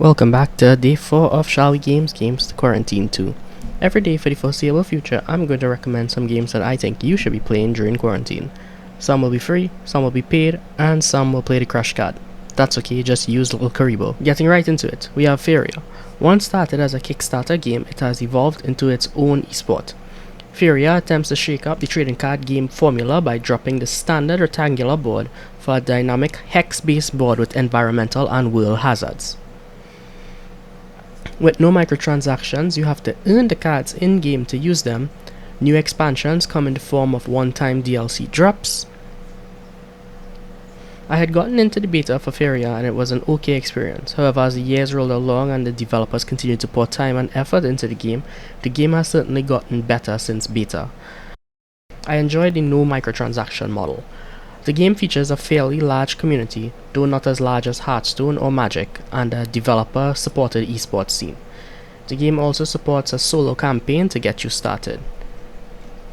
Welcome back to day 4 of SHALWeGame's Games to Quarantine 2. Every day for the foreseeable future, I'm going to recommend some games that I think you should be playing during quarantine. Some will be free, some will be paid, and some will play the crush card. That's okay, just use little Karibo. Getting right into it, we have Feria. Once started as a Kickstarter game, it has evolved into its own esport. Feria attempts to shake up the trading card game formula by dropping the standard rectangular board for a dynamic hex-based board with environmental and world hazards. With no microtransactions, you have to earn the cards in-game to use them. New expansions come in the form of one-time DLC drops. I had gotten into the beta for Feria and it was an okay experience. However, as the years rolled along and the developers continued to pour time and effort into the game has certainly gotten better since beta. I enjoyed the no microtransaction model. The game features a fairly large community, though not as large as Hearthstone or Magic, and a developer-supported esports scene. The game also supports a solo campaign to get you started.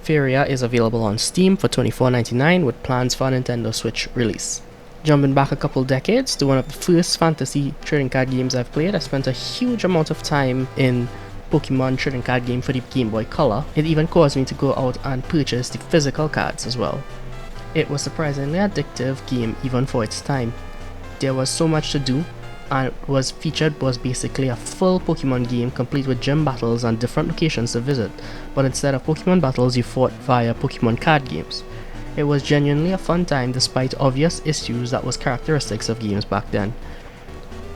Feria is available on Steam for $24.99 with plans for a Nintendo Switch release. Jumping back a couple decades to one of the first fantasy trading card games I've played, I spent a huge amount of time in Pokémon Trading Card Game for the Game Boy Color. It even caused me to go out and purchase the physical cards as well. It was a surprisingly addictive game even for its time. There was so much to do, and what was basically a full Pokemon game complete with gym battles and different locations to visit, but instead of Pokemon battles you fought via Pokemon card games. It was genuinely a fun time despite obvious issues that was characteristics of games back then.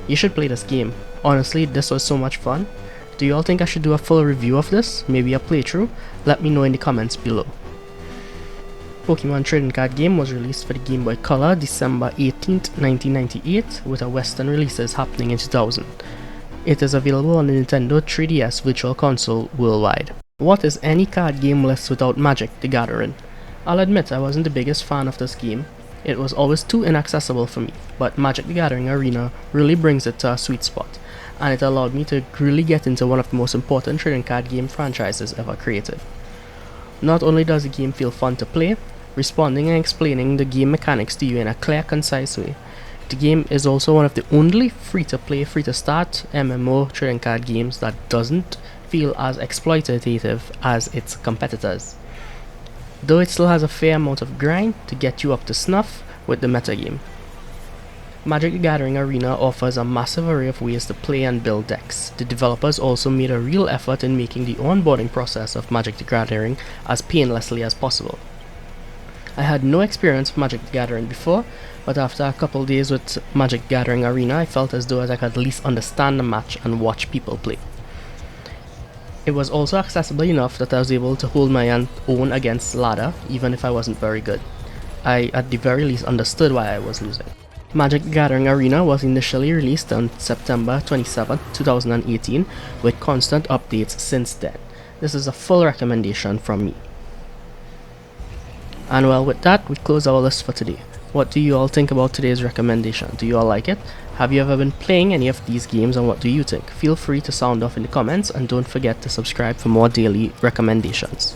You should play this game. Honestly, this was so much fun. Do you all think I should do a full review of this? Maybe a playthrough? Let me know in the comments below. Pokémon Trading Card Game was released for the Game Boy Color December 18th, 1998, with Western releases happening in 2000. It is available on the Nintendo 3DS Virtual Console worldwide. What is any card game list without Magic: The Gathering? I'll admit I wasn't the biggest fan of this game. It was always too inaccessible for me, but Magic: The Gathering Arena really brings it to a sweet spot, and it allowed me to really get into one of the most important trading card game franchises ever created. Not only does the game feel fun to play, responding and explaining the game mechanics to you in a clear, concise way, the game is also one of the only free-to-play, free-to-start MMO trading card games that doesn't feel as exploitative as its competitors, though it still has a fair amount of grind to get you up to snuff with the metagame. Magic: The Gathering Arena offers a massive array of ways to play and build decks. The developers also made a real effort in making the onboarding process of Magic: The Gathering as painlessly as possible. I had no experience with Magic: The Gathering before, but after a couple days with Magic: The Gathering Arena, I felt as though I could at least understand the match and watch people play. It was also accessible enough that I was able to hold my own against ladder, even if I wasn't very good. I at the very least understood why I was losing. Magic: The Gathering Arena was initially released on September 27, 2018, with constant updates since then. This is a full recommendation from me. And well, with that, we close our list for today. What do you all think about today's recommendation? Do you all like it? Have you ever been playing any of these games and what do you think? Feel free to sound off in the comments and don't forget to subscribe for more daily recommendations.